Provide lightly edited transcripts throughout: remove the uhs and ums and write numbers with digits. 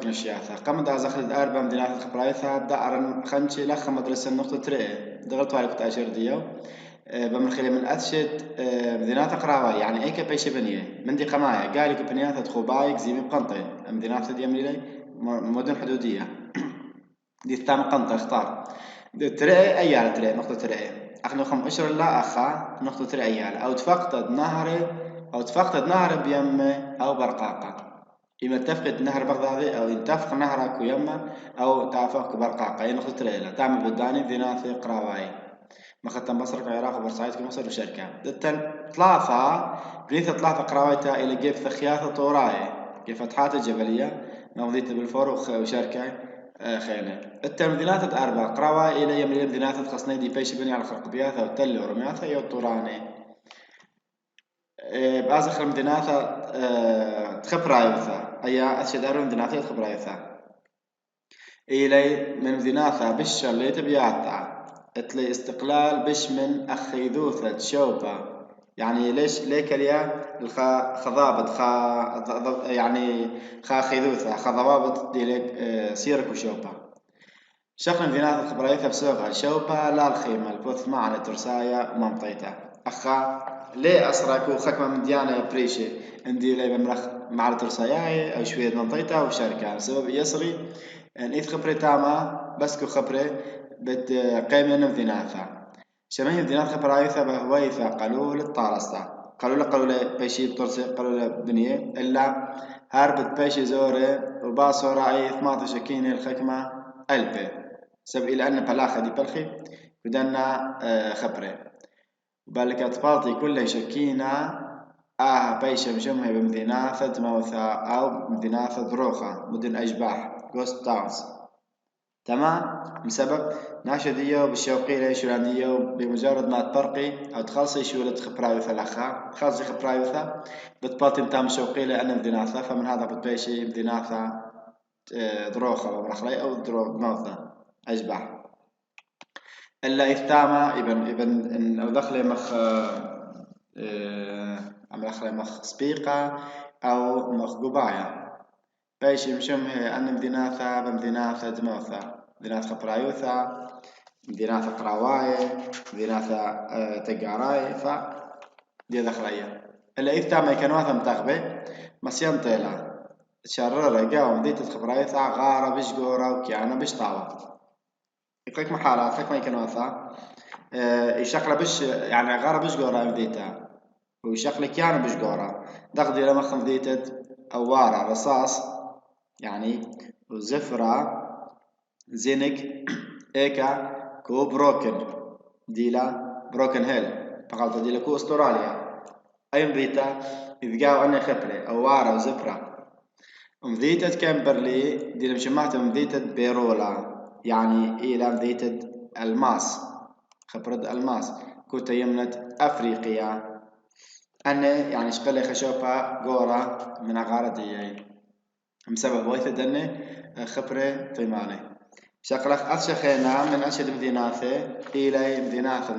تكنوشياثا قام دا زخل أربع مدينات خبرايثا دارن خنشي لخ مدرسة النقطة تري دغلت على كنت أشير ديو بمرخلي من أثشت مدينات قراوة يعني أيك بيش بنية من دي قماية قال لك بنيات تخوبايك زي بقنطين مدينات دي أمريكا مدن حدودية دي الثام قنطة اختار تري أيال تري نقطة تري أخنو خم أشر لا أخا نقطة تري أيال أو تفقد نهر بيمة أو برقاقة إما تفقد نهر بغدادي أو ينتفق نهر كيمة أو تفقد برقاقة أي نقطة تري لا تعمل بداني مدينات قراوي مختم بصرة العراق وبورسعيد كمصر وشركة ثلاثة بنيت ثلاثة قراويتها إلى جيف ثخياثة طوراي جيف فتحات الجبلية موضيت بالفور وشركة خينة مدينات أربعة قراوة إلى يملي مدينات خصني دي بيش بني على خرق بياثة والتل ورمياثة يو طوراني بأزخر مدينات تخبرايوثا أي أشد أرو مدينات تخبرايوثا إلي من مدينات بش اللي تبياتا اتلي استقلال بش من أخيذوثة شوبا يعني ليش ليك اليا خضابط يعني خيذوثة خضابط ديلك سيرك وشوبا شغل مدينات الخبرايثة بسوقها شوبا لا الخيمة البوث معنا ترسايا ومنطيتا أخا ليه أسرك وخكمة من ديانة بريشة عندي لي بمرخ مع ترسايا أو شوية منطيتا وشركة سبب يسري إن إذ خبرة تاما بس كو خبرة بتقيم مديناتها شمه مدينات خبرايثة بهويثة قالوا للطارسة قالوا بيشي بترسي قالوا بنية إلا هربت بيشي زورة وباصو رأي 18 كيني الخكمة ألبي سبب إلى أن بلاخة دي بلخي بدنا خبرة بالك أطفالتي كل شكينا بيشة مشمها بمدينات موثى أو مدينات دروخة مدن أشباح ghost towns تمام بسبب ناشدية بالشوقية شولاندية بمجرد ما تبرقي أو تخلصي شولة خبرايوثة الأخا خلصي خبرايوثة بتبطن تام شوقية لأن مديناثة فمن هذا بتبيشي مديناثة دروخة ومرخلي أو دروخ موثى أشباح إلا إثامة ابن أو دخل مخ عم دخل مخ سبيقة أو مخ قباية بيش مشمه أن مديناثا بمديناثا دموثا مديناثا خبرايوثا مديناثا قراواي مديناثا تقاراي دي دخلية إلا إثامة كانوثا متغبة مسيان طيلة تشرر جاو مدينة خبرايوثا غارة بش قورة وكيانا بش طاوة يقولك محالات حكمة كنوثا يشغل بش يعني غارة بش قورة مديتا ويشغل كيانا بش قورة دغدي لما خمديتت أوارة رصاص يعني وزفرة زينك إيكا كو بروكن ديلا بروكن هيل فقالت ديلا كو أستراليا أي مديتا يبقاو أنا خبرة أوارة وزفرة مديتت كامبرلي ديلا مشمعت مديتت بيرولا يعني إلى مديتة الماس خبرة الماس كنت يمنت أفريقيا أنا يعني شقلي خشوفها قورة من عقارتي بسبب ويث دني خبرة طيماني شقلخ أشخينا من أشد مديناثة إلى مديناثة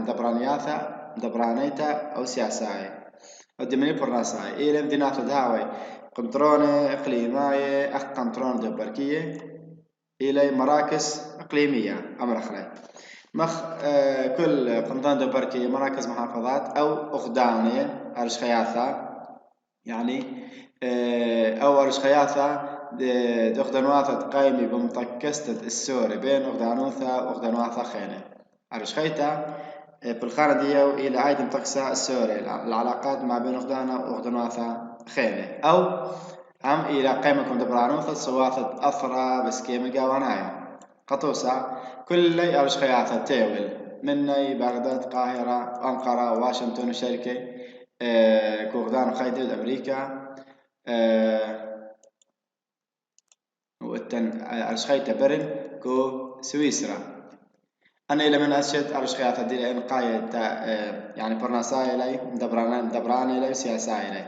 دبرانيتا أو سياساي ودمني برناساي إلى مديناثة داوي قنطرونة إقليمية قنطرونة دبركية إلى مراكز إقليمية أمر خلي مخ كل قنطرة دبركية مراكز محافظات أو أخدانية أرشخياثة يعني أو أرشخياثة أخدانواثة قايمة بمطكستة السوري بين أخدانوثة وأخدانواثة خينة أرشخيتا بالخانة دي إلى أيضا تقسى السوري العلاقات ما بين أخدانا وأخدانواثة خينة أو هم إلى قيمكم دبرانوثة صواثة أثرى بسكيمة قوانايا قطوسة كل أرشخياثة تيول مني بغداد قاهرة أنقرة واشنطن وشركة كوغدان خيدل أمريكا وتن أرشخيتا برن كو سويسرا أنا إلى من أشد أرشخياثة دي إنقاية يعني برناساي إلي دبران إلي سياساي إلي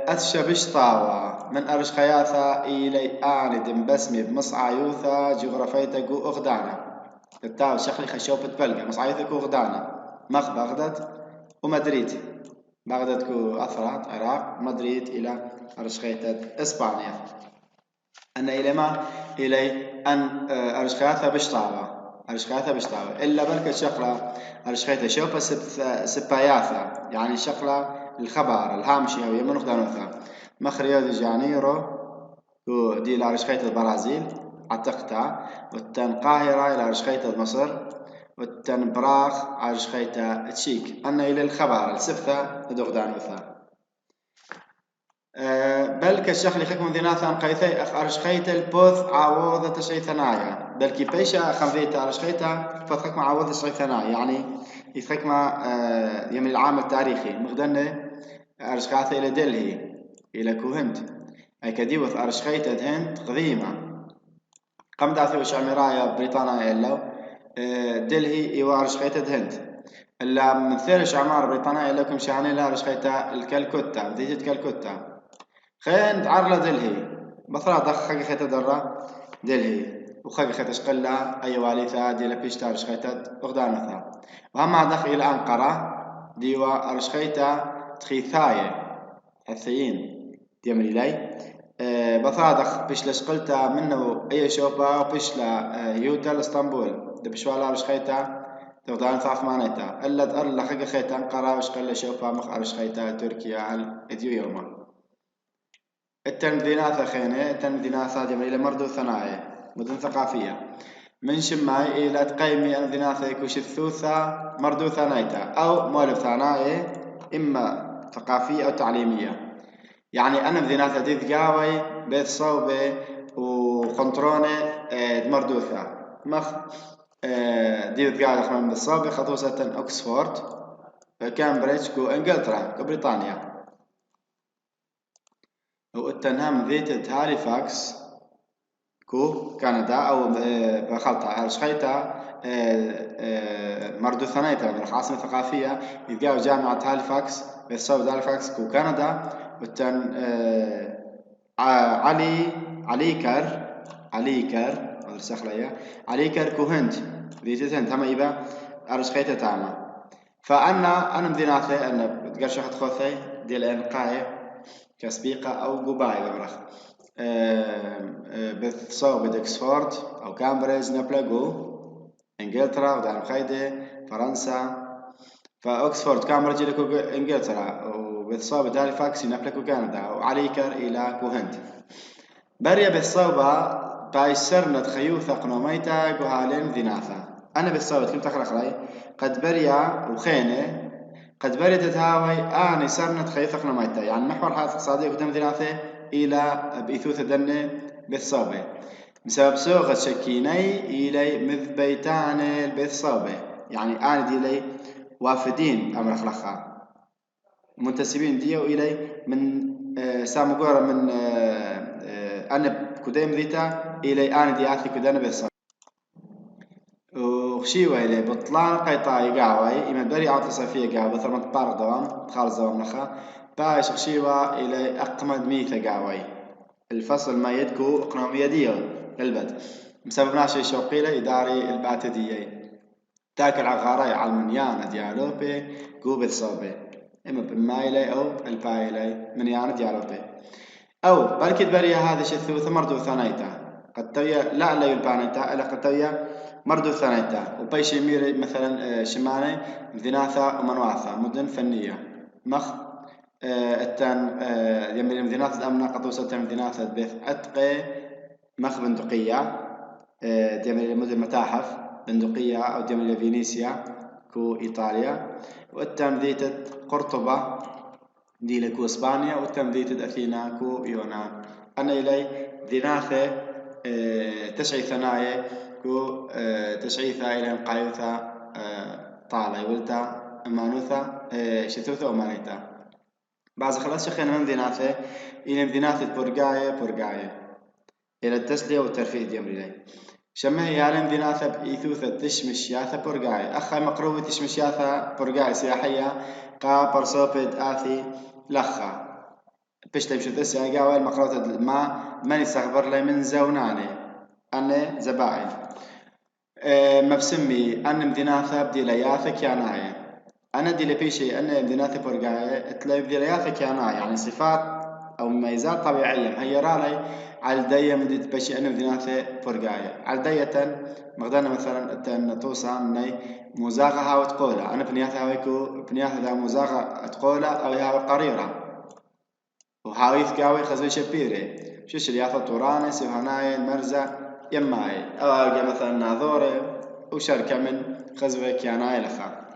أتشبش طاوة من أرشخياثة إلي آند بسمي بمصعيوثة جغرافيتا كو أخدانا التاو شخلي خشوبة بلغة مصعيوثة كو أخدانا مخ بغداد ومدريد بغداد كو أثرات عراق مدريد إلى أرشخيتا إسبانيا أن إلى ما إلى أن أرشخاثة بشطاوة إلا بلك الشغلة أرشخيثة شوفة سباياثة يعني شغلة الخبر الهامشي أو يمن خدانوثا مخ ريو دي جانيرو دي إلى أرشخيثة البرازيل عتقتها والتن قاهرة إلى أرشخيثة مصر والتن براغ أرشخيثة تشيك أن إلى الخبر السبثة دغدانوثا بلك الشخل خكم ذناثا قيثي أرشخيت البوث عوضة تشعي ثنايا بلكي بيشا خمذيت أرشخيتا بوث خكم عوضة تشعي ثنايا يعني يخكم يمن العام التاريخي مغدنة أرشخاثة إلى دلهي إلى كوهند أي كديوث أرشخيت هند قديمة قم داثي وش عمرايا بريطانيا إلو دلهي إيوا أرشخيت هند إلا من ثيرش عمار بريطانيا إلوكم شعني لا أرشخيتا الكالكوتا بديت كالكوتا خين عرلا دلهي بصرا دخ خي خيتا درا دلهي وخي خيتا شقلا أي واليثا دي لبيشتا أرشخيتا أغدانثا وهم دخ إلى أنقرة ديوا أرشخيتا تخيثاية حثيين ديمري لي بصرا دخ بيش لشقلتا منه أي شوبا وبيش لا يوتا لإسطنبول دبشوالا أرشخيتا تغدانثا عثمانيتا إلا تقرلا خي خيتا أنقرة وشقلا شوبا مخ أرشخيتا تركيا هل إديو يوما التنمدينات خينة التنمدينات جميلة مردو ثنايا مدن ثقافية من شماي إلى تقيمي أنذناث يكوش الثوثة مردو ثنايتا أو مولف ثنايا إما ثقافية أو تعليمية يعني أنا أنذناث دي ذقاوي بيت صوبة وخنطرونة مردوثة مخ دي ذقاوي أخوان بالصوبة خصوصا أكسفورد كامبريدج كو إنجلترا كبريطانيا والتنهم ذيت هاليفاكس كو كندا أو بخلطة أرشخيتا مردو ثنايتا بالعاصمة الثقافية يتجاوز جامعة هاليفاكس بالصوب هاليفاكس كو كندا والتن عليكر عليكر كو هند ذيت هند هم يبقى أرشخيتا تاما فأنا مديناثي أنا بتقرش واحد خوثي دي الإنقاية كسبيقة أو جوباي بمرخ بتصوب بإكسفورد أو كامبريدج نبلغو إنجلترا ودعم خيدة فرنسا فأكسفورد كامبريدج إلى إنجلترا وبتصوب بهاليفاكس نبلغو كندا وعليكر إلى كوهند بريا بالصوبة بايسرنا تخيوث قنوميتا جوهالين ذناثا أنا بالصوبة كم تخلق لي قد بريا وخينة قد بريت تهاوي آني سرنا تخيث قنوميتا يعني محور حالة اقتصادية قدام ذناثة إلى بإثوث دنة بالصوبة بسبب سوغة شكيني إلي مذبيتان بالصوبة يعني آني دي لي وافدين أمر أخلقها منتسبين ديو إلي من سامقورة من أنا كدام ذيتا إلي آني دي آثي كدانا بالصوبة وخشيوة إلي بطلان قيطاي قاوي إما بري عطل صيفية قاوي بثر مطبارق دوام تخالص دوام نخا باش خشيوة إلي أقمد ميثة قاوي الفصل ما يدكو إقنومية ديو البد بسبب ناشي شوقيلة إداري الباتدية تاكل عغاري على المنيانة ديالوبي قو بالصوبة إما بمايلي أو البايلي منيانة ديالوبي أو بلكي بريا هذا الثوث مردو ثانيتا قد تويا لا يلبانيتا إلا قد تويا مردو ثانيتا وبيش يمير مثلا شماني مديناثا ومنواثا مدن فنية مخ التان يمير مديناث الأمنة قطوسة مديناث بيث أتقي مخ بندقية يمير مدن متاحف بندقية أو يمير فينيسيا كو إيطاليا والتان ذيتة قرطبة دي لكو إسبانيا والتان ذيتة أثينا كو يونان أنا إلي ذناثة تشعي ثنايا كو تشعيثا إلى قايوثا طالع ولتا أمانوثا شثوثا ومانيتا بعض خلاص شخينا من ذناثة إلى ذناثة برقاية إلى التسلية والترفيه ديام لي شما يعلم ذناثة بإيثوثة تشمش ياثة برقاية أخا مقروبة تشمش ياثة برقاية سياحية قا برصوبة آثي لخا بيش تمشي تسعى قاوي المقروطة ما من يستخبر لي من زوناني أنا زباين ما بسمي أنا مديناثة بدي لياثة كياناية أنا دي لبيشي أنا مديناثة برقاية تلاقي بدي لياثة كياناية يعني صفات أو مميزات طبيعية مهيرة لي على الدية مديت بشي أنا بديناثة برقاية على الدية مقدرنا مثلا أن توصى مني مزاغة هاو تقولها أنا بنياثة هاويكو بنياثة ذا مزاغة تقولها أو هاو قريرة وهاوي ثقاوي خزوي شبيري شوش الياثة طوراني سيوهناي مرزة يماي أو ألقى مثلا ناظوري وشركة من خزوي كياناي لخا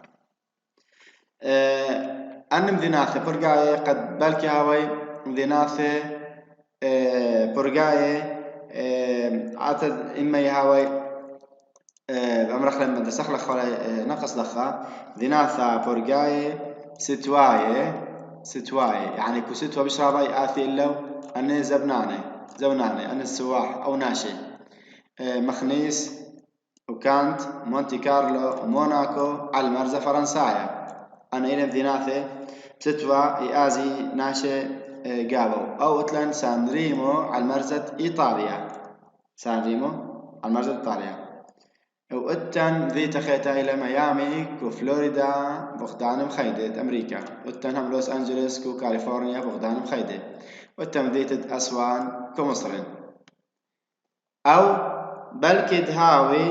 أنا مديناثة برقاية قد بالكي هاوي مديناثة برقاية عتد إما يهاوي بأمرخ لما دسخ لخ نقص لخا ديناثا برقاية ستواية يعني كو ستوا بشرابي آثي اللو أني زبناني أنا السواح أو ناشي مخنيس وكانت مونتي كارلو وموناكو على المرزة فرنسايا أنا إلى مديناثي ستوا إيازي ناشي قابو أو أتلان سانريمو على المرزة إيطاليا وأتن ذي تخيتا إلى ميامي كو فلوريدا بغدان مخيدة أمريكا وأتن هم لوس أنجلوس كو كاليفورنيا بغدان مخيدة وأتن ذي أسوان كو مصر أو بلكي دهاوي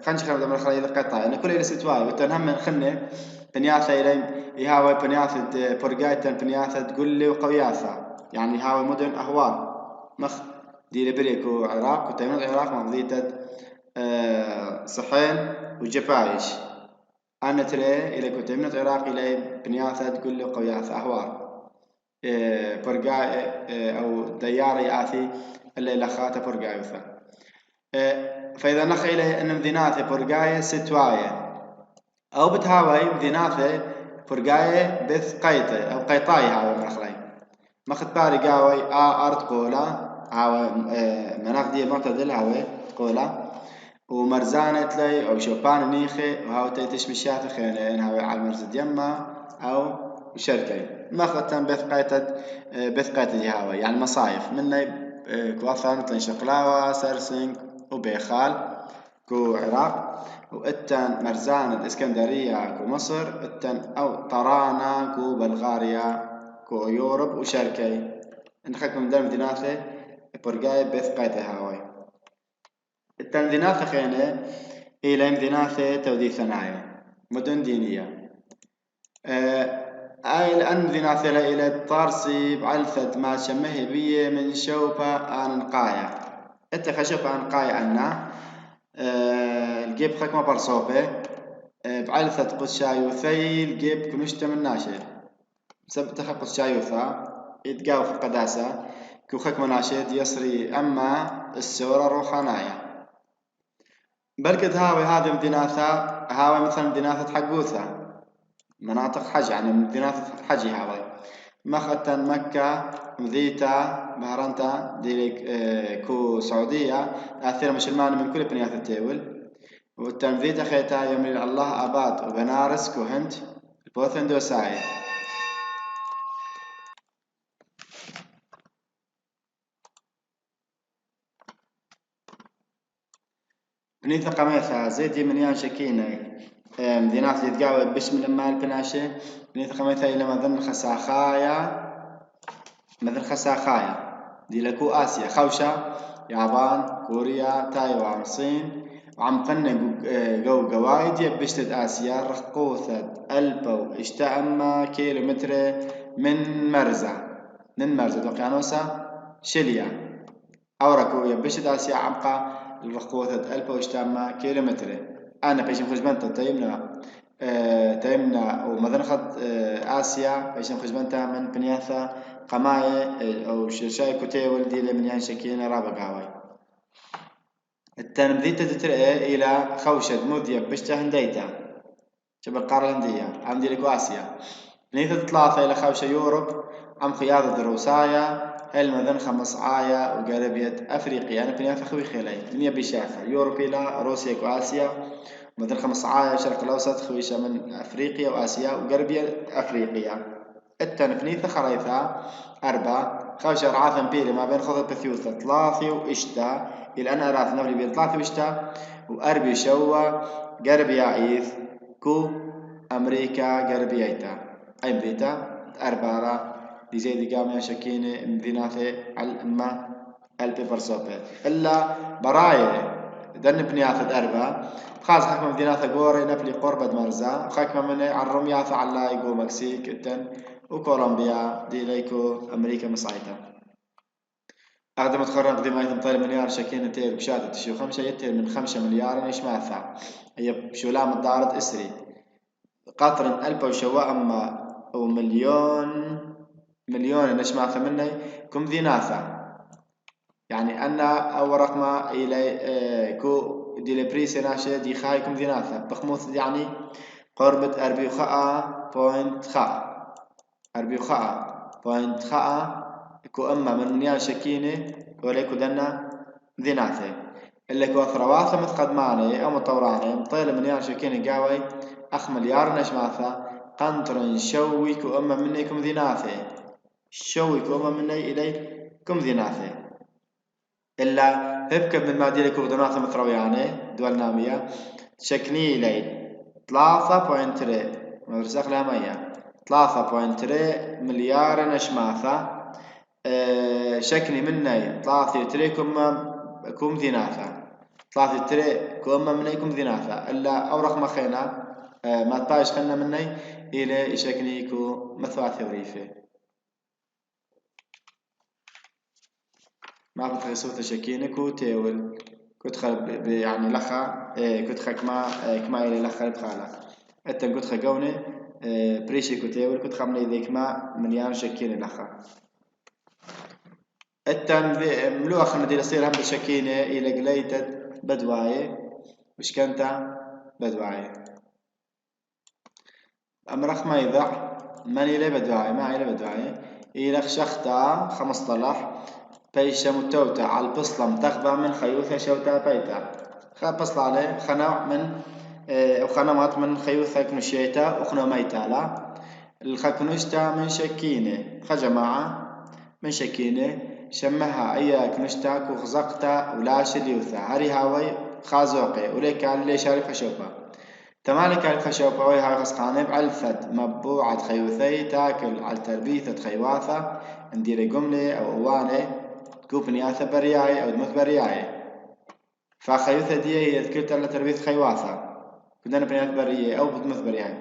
خنش خمد أمر خلي القطع أنا كل إلى ستواي وأتن هم من خنة بنياثة إلى يهاوي بنياثة برقايتن بنياثة تقول لي وقوياثة يعني هاوي مدن أهوار مخ دي لبريكو عراق وتيمن العراق مضيتة صحين وجفايش أنا ترى إلى كتيمن العراق إلى بنياثة تقول له قوياثة أهوار برقاي أو دياري آثي اللي لخاته برقايوثة فإذا نخ إلى أن مديناثة برقاية ستواية أو بتهاوي مديناثة برقاية بث قيطة أو قيطاي هاوي مرخلي مخت باري قاوي أرض قولا هاوي مناخ دي معتدل هاوي قولا ومرزانة لي أو شوبان نيخي وهاو تيتش مشيات خيلين هاوي على المرزد يما أو شركي مخت بث قيتة دي هاوي يعني مصايف مني كوافن تلين شقلاوة سرسنج وبيخال كو عراق وإتن مرزان الإسكندرية كو مصر إتن أو طرانا كو بلغاريا كو يوروب وشركي نخك من دار مديناثة برقاي بث قيتة هاوي إتن مديناثة خينة إلى مديناثة تودي ثنايا مدن دينية أي لأن مديناثة إلى الطارسي بعلثة ما شمه بيه من شوبة أنقايا إتا خشوبة أنقايا عنا الجيب خكمة برصوبة بعلثة قدشايوثي الجيب كنشت من ناشر سبت خ قدشايوثا يتقاو في القداسة كو خكمة ناشد يصري أما السورة روحانايا بلكد هاوي هذه مديناثة هاوي مثلا مديناثة حقوثة مناطق حج يعني مديناثة حجي هاوي مختا مكة مذيتا بهرنتا ديليك كو سعودية أثير مسلمان من كل بنياثة تيول والتنفيذ خيتا يوم الله أباد وبنارس كو هند البوثن دوساي بنيث قميثة زيدي من شكينة مدينات اللي تقاوي بش من المال بناشة بنيث قميثة إلى مثل خساخايا دي لكو آسيا خوشة يابان كوريا تايوان الصين وعم قلنا جو قوايد يبشتد آسيا رقوثة ألبو اشتأما كيلومتر من مرزة وقيانوسا شليا أوركو يبشتد آسيا عمقا رقوثة ألبو اشتأما كيلومتر أنا بيشم خجبنتا تيمنا ومثلا خد آسيا بيشم خجبنتا من بنياثا قماية أو شاي كتير ولدي لمن شكينا رابق هاوي التنبذيت تترقى إلى خوشة مودية بشتة هنديتا شبه القارة الهندية عندي لكو آسيا بنيثة ثلاثة إلى خوشة يوروب عم قيادة دروسايا المذن 5 آية وقربية أفريقيا أنا بنياثا خوي خيلي بنيا بشافة يوروب إلى روسيا وآسيا مثل 5 آية شرق الأوسط خويشة من أفريقيا وآسيا وقربية أفريقيا التنفنيثة خريثة 4 خوشة رعاثا بيلي ما بين خضر بثيوثة 3 وإشتا إلى أنا أراث نولي بين 3 وإشتا وأربي شوى قربي عيث كو أمريكا قربيتا أي بيتا أربعة دي زي دي قام شكينة مديناثة الما البيبر صوبة إلا براية دن بنياثة أربعة خاص حكم مديناثة قوري نبلي قربة مرزا وحكم من الرمياثة على يقو مكسيك التن وكولومبيا دي ليكو أمريكا مصايدة أقدم تقرر قديم أيضا طير مليار شكينة تير بشادة تشيو 5 يتر من 5 مليار إيش ماثا هي بشولام الدارة إسري قطر ألف وشواء أما ومليون إيش ماثا مني كم ذي ناثا يعني أنا أول رقم إلى كو دي لبريس ناشة دي خاي كم ذي ناثا بخموث يعني قربة أربي وخاء بوينت خاء أربي وخاء بوينت خاء كو أما من منيان شكينة وليكو دنا ذي ناثا اللي كو ثرواثة مثقد ماني أو مطوراني مطيلة منيان شكينة قاوي أخ مليار نش ماثا قنطر شوي كو أما مني كم ذي ناثا شوي كو أما مني إلي كم ذي ناثا إلا هبك من مادي لكو غدناثة مثروياني دول نامية شكني إلي 3.3 مدرسة لها 3.3 مليار نشماثة شكني مني 3 كم ذيناثة 3 كم مني كم ذيناثة إلا أو رقم خينا ما تبايش خلنا مني إلى شكني كو مثواث وريفة ما بتخي صوت شكينة كو تيول كنت خل يعني لخا كنت خ كما إلى لخا بخاله أنت كنت خجوني بريشي كو تيول كنت خمني ذيك ما مليان شكينة لخا التن ملو آخر مدير يصير هم بشكينة إلى قليتة بدواية وش كنتا بدواية أمرخ ما يضع من إلى بدواية ما إلى بدواية إلى خشختا 15 بيشة متوتة على البصلة متخبة من خيوثة شوتا بيتا بصلة عليه خنوع من أو خنوات من خيوثة كنوشيتا وخنو ميتا لا الخكنوشتا من شكينة خجماعة من شكينة شمها أي كنشتا وخزقتا ولا شليوثا هري هاوي خازوقي وليك على اللي شاري خشوبة تمالك على الخشوبة وي هاي خسقانة بعلفت مبوعة خيوثي تاكل على تربيثة خيواثة ندير جملة أو أوانة تكون بنياثة برياي أو دمث برياي فخيوثة دي هي ذكرت على تربيث خيواثة كنا بنياثة برياي أو بدمث برياي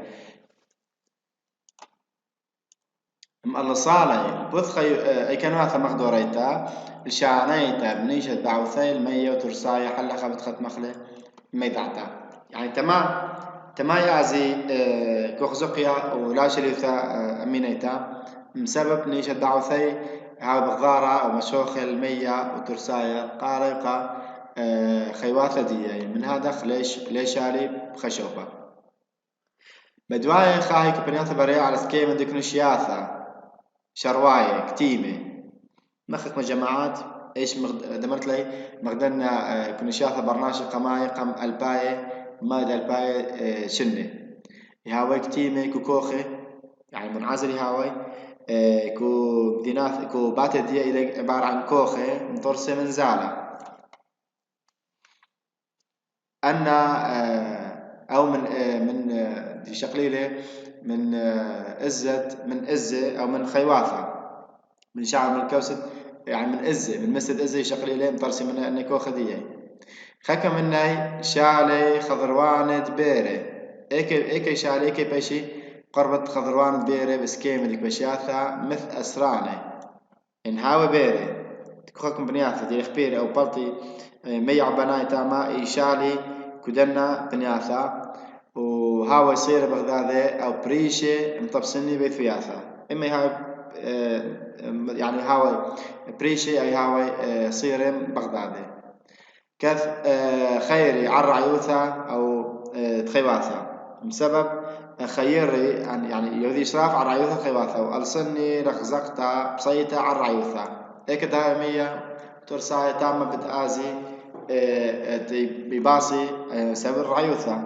الله صالح بث أي كانوا هذا مقدوريتا الشانيتا بنيشة بعوثي المية وترساية حلا خبت خط مخلة ميدعتا يعني تما يعزي كوخزقيا ولا شريثا أمينيتا بسبب نيشة بعوثي هاو بغارة أو مشوخ المية وترساية قارقة خيواثة دي من هذا ليش شاري خشوبة بدواية خاهي كبنياثة بريا على سكيمة ديكنوشياثة شرواية كتيمة مخك مجمعات ايش دمرت لي مغدنا كنا شافة برنامج قماي قم الباية مادة الباية شنة هاوي كتيمة كوكوخي يعني منعزل هاوي كو ديناث كو باتة دي إلى عبارة عن كوخي مطرسة من زالة أنا أو من دي شقليلة من إزة أو من خيواثة من شعب من الكوسد يعني من إزة من مسد إزة شقليلة مطرسة من أنكو خدية خكا مني شالي خضروان دبيرة إيكي شالي إيكي بشي قربت خضروان دبيرة بسكيمة ديك بشياثة مثل أسراني إن هاوي بيرة تكوخكم بنياثة دي خبيرة أو بلطي ميع بناي تاما إيشالي كدنا بنياثة وهاوي يصير بغداد أو بريشة مطبسني بثياثة إما هاوي يعني هاوي بريشة أي هاوي صير بغداد كيف خيري عر عيوثة أو تخيواثة بسبب خيري يعني يودي إشراف عر عيوثة خيواثة وألصني رخزقتا بصيتا عر عيوثة هيك دائمية ترساي تامة بتآزي بباصي سبر عيوثة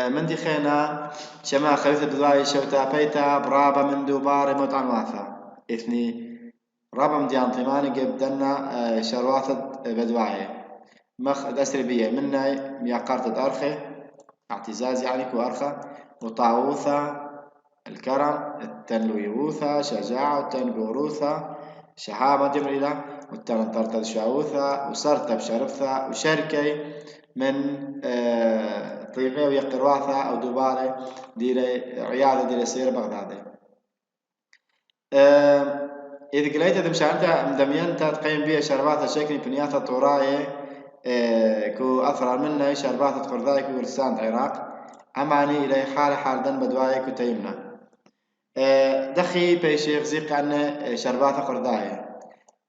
من دي خينا شما خيوثة بدواي شوتا بيتا برابا من دوبار موت عنواثة إثني رابا مدي انطماني قبدنا شرواثة بدواية مخ الأسر بيه منا مياقارة أرخي اعتزاز يعني كو أرخة وطاووثة الكرم، التنلوي ووثا، شجاعة والتن بوروثا، شهامة جمريلة والتن انطرطد شاوثا، وصرت بشرفثا، وشركي من طيفي ويقرواثا أو دوباري ديري عيادة ديري سير بغدادي. إذا قليت إذا مشانتا مدمينتا تقيم بيها شربات شكلي بنياتا طوراي كو أثر منا شربات قرضاي كو لسان عراق أماني إلى حال دن بدواي كو تيمنا دخي بيشيخ زيق عن شربات قرضاي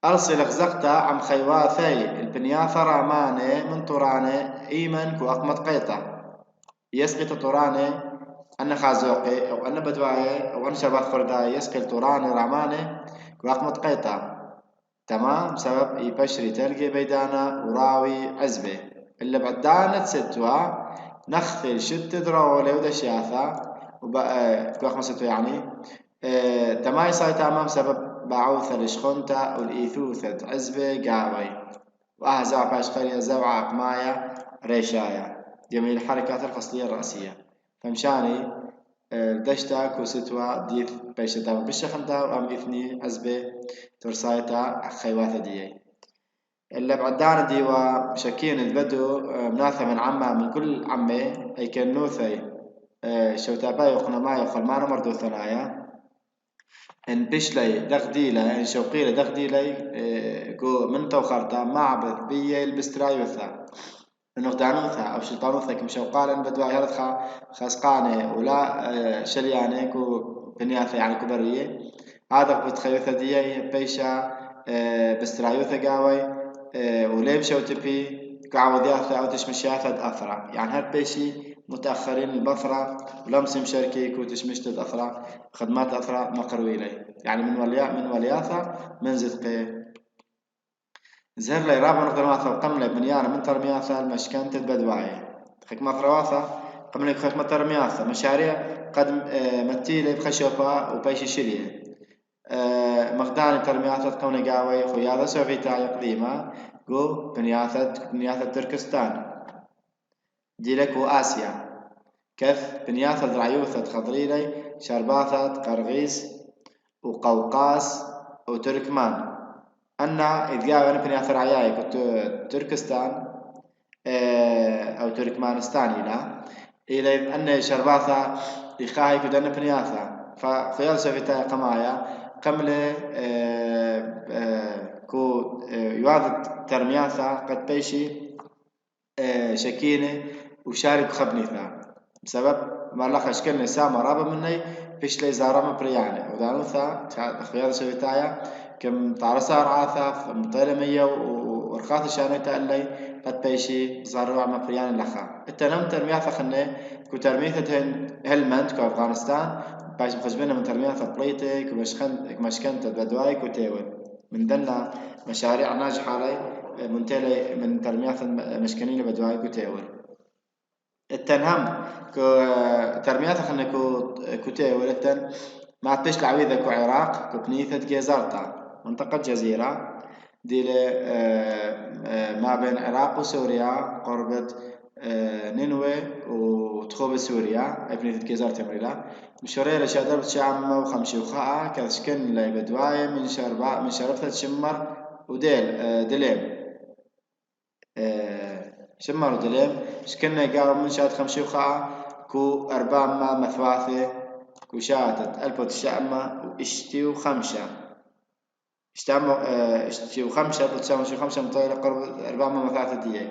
أرسل غزقتا عم خيواثي البنياثة راماني من طوراني إيمن كو أقمت قيطة يسقط طوراني أنا خازوقي أو أنا بدواي أو أنا شربات قرضاي يسقط طوراني راماني كو أقمت قيطة تمام بسبب يبشري تلقي بيدانا وراوي عزبه اللي بعدانت ستوا نخثل شت دراولي ودا شياثا كو أقمت ستوا يعني تماي صاي تمام سبب بعوثة لشخنتا والإيثوثة عزبه قاوي وأهزع باشقرية زوعة قماية ريشاية جميع الحركات الفصلية الرأسية فمشاني دشتا كوستوا ديث بيشتا بالشخنتا وأم إثني عزبه ترسايتا خيواثة ديي اللي بعدان ديوا شكين البدو مناثة من عمة من كل عمة أي كنوثي شوتاباي وقنماي وخلمان مردو ثنايا ان بشلي دغديلة ان شوقيلة دغديلي كو من توخرتا معبث بيا البسترايوثا نغدانوثا او شيطانوثا كم شوقالا بدوا يرثخا خسقاني ولا شلياني كو بنياثا يعني كبرية هذا بتخيوثا ديا بيشا بسترايوثا قاوي وليم شوتبي كعودياثا او تشمشياثا اثرا يعني هاد بيشي متأخرين البثرة ولمس مشاركي كو تشمشت الأثرة خدمات الأثرة مقرويلي يعني من ولياثا من زدقي زهر لي رابع نقدر ماثا وقملي بنيانا من ترمياثا المشكنت البدواية خكمة ثرواثا قملي خكمة ترمياثا مشاريع قد متيلي بخشوفا وبيشي شريه مقدار ترمياثا قوني قاوي خوياذا سوفيتا يقديمة قو بنياثا تركستان ديلك وآسيا كف بنياثة درعيوثة خضريلي شرباثة قرغيز وقوقاس وتركمان أنا إدقاء أنا بنياثة رعياي كنت تركستان أو تركمانستان إلى أن شرباثة إخاهي كنت أنا بنياثة فخيال سوفيتاي قمايا قملة كو يواذ ترمياثة قد بيشي شكينة وشارب خبنيثا بسبب ما لقى شكلنا سامة رابع مني فيش لي زارما برياني ودانوثا خيال سويتايا كم تعرسها رعاثا مطيلة مية ورخاث شانويتا اللي قد بيشي زاروا ما برياني لخا التنم ترمياثا خني كو ترميثة هلمند كو أفغانستان باش مخزبنا من ترمياثا بليتي كو مشكنت بدواي كو تيول من دلنا مشاريع ناجحة علي منتلي من ترمياثا مشكنين بدواي كو تيول التنهم ترميات خلنا كوتي ولتن ما تش العويذة كو عراق كو بنيثة جيزارتا منطقة جزيرة دي ما بين العراق وسوريا قربة نينوى وتخوب سوريا بنيثة جيزارتا مريلا مشورية لشادر بتشعم وخمشي وخاء كذشكن لاي بدواي من شربثة شمر وديل دليم شمر ودليم شكلنا قالوا من شات خمشي وخاء كو أربعة مثواثة كو شاتت ألبوت الشأمة وإشتي وخمسة إشتي وخمسة بتساوي خمسة مطيرة قرب أربعة مثواثة دي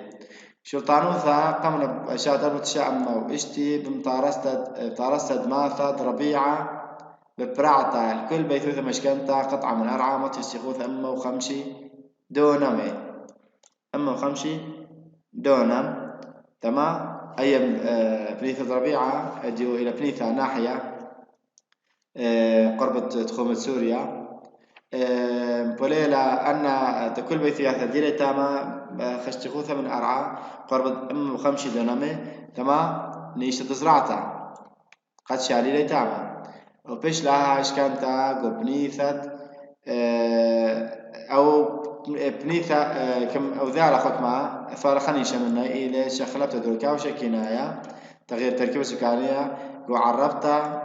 شرطانوثا قمنا شات ألبوت الشأمة وإشتي بمطارسة ماثة ربيعة ببرعتا الكل بيثوث مشكنتا قطعة من أرعى متفسخوث أما وخمشي دونمي أما وخمشي دونم تمام أي بنيثة ربيعة أديو إلى بنيثة ناحية قرب تخومة سوريا بوليلا أن تكل بيثياثة ديري تاما خشتخوثة من أرعى قرب أم وخمشي دونمي تمام نيشة تزرعتا قد شالي لي تاما وبيش لها إشكانتا قو بنيثة أو بنيثة كم أو ذا على حكمها فارخني شمنا إلى شخلبت دولكا وشكينايا تغيير تركيبة سكانية وعرفتا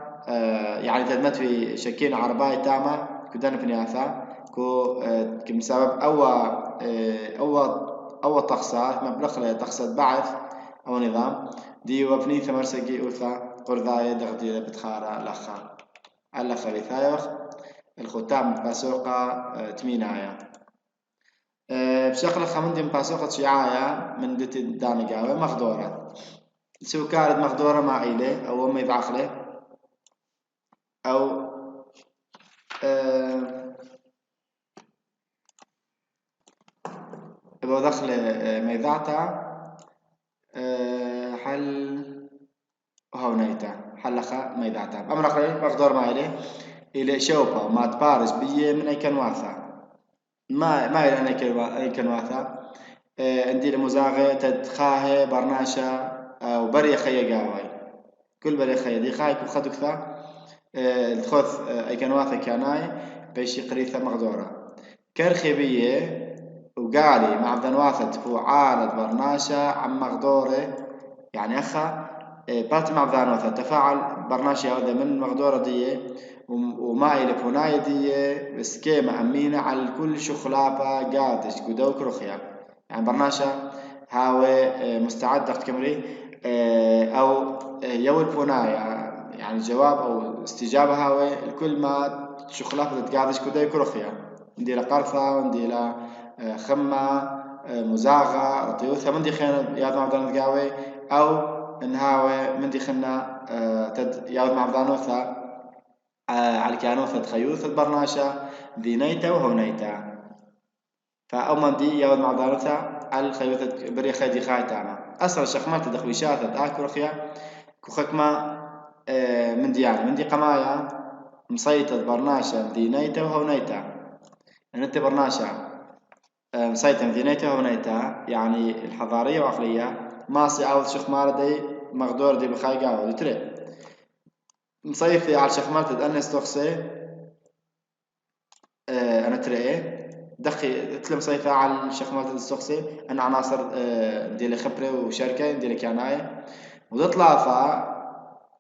يعني تدمت في شكين عرباي تاما كدنا في نياثا كو كمسبب أو طقسات مبلغ طقسات بعث أو نظام دي وبني ثمر سجي أوثا قرضاية دغدي بتخارا لخا اللخا بثايخ الختام باسوقا تمينايا بشكل خمندي باسوقة شعايا من دت دانقاوي مخدورة سو كانت مخدورة مع إله أو أمي بعقله أو إذا دخل ميذاتا حل هونيتا حلخا ميذاتا أمر أخرى مخدور مع إله شوبا ما تبارز بيه من أي كنواثا ما إلى أي كنواثا عندي المزاغة تدخاه برناشا أو بري خي قاوي كل بري خي دي خايك وخدك ثا الخوث أي كنواثا كاناي بيشي قريثة مغدورة كرخي بيه وقالي مع ذنواثة فعالة برناشا عم مغدورة يعني أخا بات مع ذنواثة تفاعل برناشا هذا من مغدورة دي وما إلى فناي دي بس كيما أمينة على كل شخلابة قادش قدوك رخيا يعني برناشا هاوي مستعد وقت كمري أو يو الفنايا يعني جواب أو استجابة هاوي الكل ما شخلابة تقادش قدوك رخيا ندي له قرثة وندي له خمة مزاغة رطيوثة من دي خينا ياض مع ذنوث أو إنهاوي من دي خنا ياض مع ذنوثة على كانوثة خيوثة برناشا ذينيتا وهونيتا فأومن دي ياض مع ذنوثة على خيوثة بري خيدي خايتانا أسر شخمات دخويشاثة آكل خيا كوخكما من دي يعني من دي قمايا مصيتة برناشا ذينيتا وهونيتا يعني انت برناشا مسيتم ذينيته ونيتها يعني الحضارية وعقلية ماسي عاوز شيخ ماردي مغدور دي بخاي قاعد تري مصيفي على شيخ مارد أنا استخسي أنا تري دخي تلم صيفة على شيخ مارد استخسي أنا عناصر دي خبرة وشركة دي كياناي وتطلع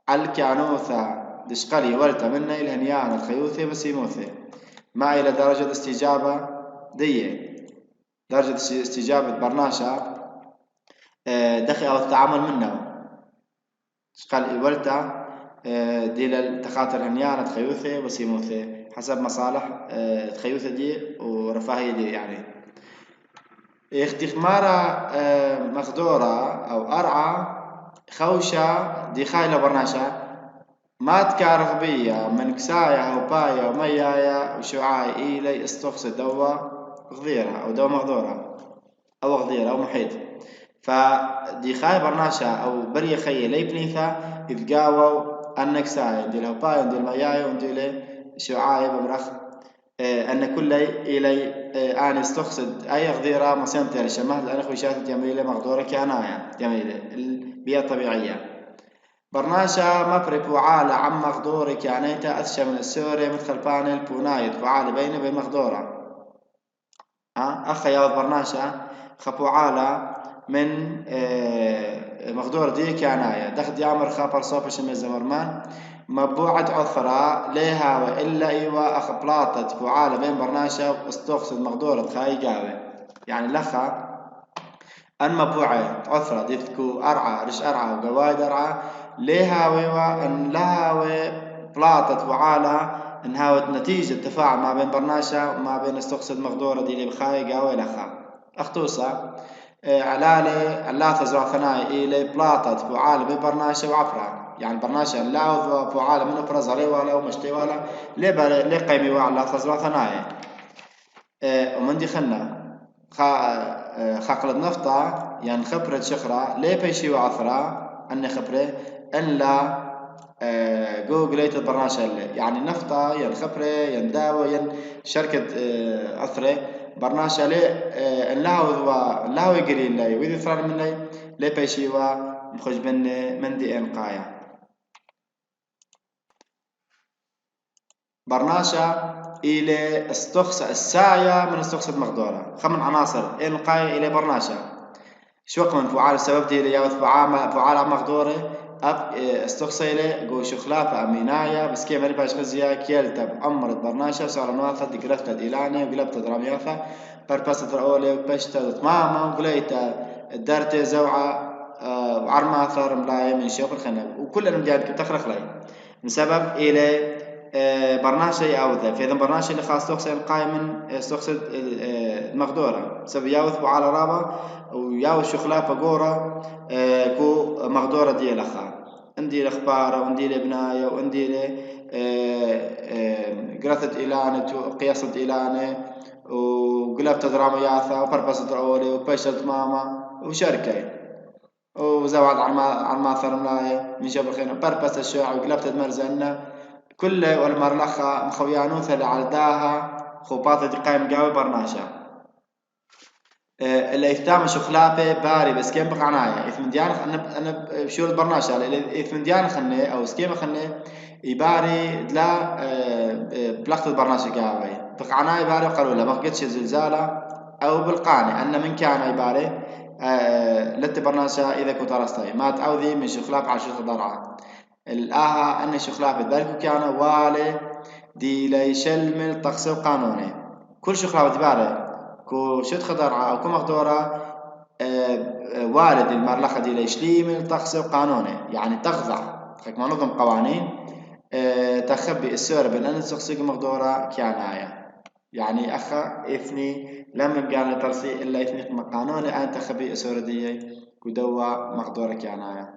على الكيانوثة دشقلي ولتا منه الهنيان الخيوثي وسيموثي ما إلى درجة استجابة دي درجة استجابة برناشا دخل أو التعامل منه قال الولتا دي للتخاطر هنيانة تخيوثة وسيموثة حسب مصالح تخيوثة دي ورفاهية دي يعني اختخمارة مخدورة أو أرعى خوشة دي خايلة برناشا ما تكارغ بيا من كسايا وبايا وميايا وشعاي إيلي استخص دوا غضيرة أو دوا مغدورة أو غضيرة أو محيط فدي خاي برناشا أو بري خي لي بنيثا يتقاووا أنك ساي دي الهباي ودي المياي ودي لي شعاي بمرخ أن كل إلي أنا استقصد أي غضيرة مصيمتي للشمال أنا خوشات جميلة مغدورة كأنايا جميلة البيئة الطبيعية برناشا مبري بوعالة عم مغدورة كانيتا أثشى من السوري مدخل بانل بونايت بوعالة بينه بين مغدورة أخي يا برناشا خبوعالة من مغدور دي كانايا دخل يامر خابر صوب شمي زمرمان مبوعة عثرة ليها وإلا إيوا أخبلاطة بوعالة بين برناشا واستوخصد مغدورة خاي قاوي يعني لخا أن مبوعة عثرة ديتكو أرعى رش أرعى وقوايد أرعى ليها ويوا أن لها وبلاطة بوعالة انها نتيجة تفاعل ما بين برناشا وما بين استقصد مغدورة دي اللي بخاي قاوي لخا أختوسا علالي علاثة زرع ثنائي إلي بلاطة بوعالة بين برناشا وعفرة يعني برناشا لاوذ بوعالة من أفرز عليه ولا ومشتي ولا ليه قيمي وعلاثة زرع ثنائي ومن دي خلنا خاقلت نفطة يعني خبرة شخرة ليه بيشي وعفرة أني خبرة أن لا جوجليت البرنامج يعني نفطة ين خبرة ين داوة ين شركة أثرة برنامج ليه لا يجري لي وإذا ثران مني ليه بيشي ومخرج من دي إنقايا برنامج إلى استخص السايا من استخص مقدورة خمن عناصر إنقايا إلى برنامج شو من فعال السبب دي اللي ياوث فعال مقدورة أب استخسيلة جو شخلافة أمينايا بس كيف أنا باش خزيا كيلتب أمر برناشة سؤال نواثة دقرفت إلاني وقلبت درامياثة بربست الأولى وبشت ماما وقليت درت زوعة وعرماثة رملاية من شيخ الخنب وكلنا مجال تخرق لي من سبب إلى برناشة أوذا فإذا برناشة اللي خاص تخسر قائم استخسر المقدورة سبب ياوث على رابا وياو شخلافة قورة كو مقدورة ديال أخا عندي الأخبار وعندي البناية وعندي قرثة إلانة وقياسة إلانة وقلبت درامة ياثا وبربسة أولي وبيشت ماما وشركة وزوعد على ما ثر ملاية من جبل خينا بربسة الشوع وقلبت مرزنا كل والمرلخة مخويانوثة لعلداها خوباطة قايم قاوي برناشا الإثام شخلافة باري بس كيف بقعنايا إثمن ديان أنا بشور البرناشة إثمن ديان خنّي أو سكيم خنّي يباري دلا بلغت البرناشة قاوي بقعنايا باري قالوا لا ما قدش زلزالة أو بالقاني أن من كان يباري لت برناشة إذا كنت رستي ما تعوذي من شخلاف على شخ ضرعة الآها أن شخلاف ذلك كان والي دي ليشل من التقسيم قانوني كل شخلاف دباري كو شد خضرعة أو كو مقدورة والد المرلخة دي ليشليم التقسيم قانوني يعني تخضع خك ما نظم قوانين تخبي السور بلان تقسيم مقدورة كيانايا يعني أخا إثني لم يبقى ترسي إلا إثني قانوني أن تخبي السور دي كدوا مقدورة كيانايا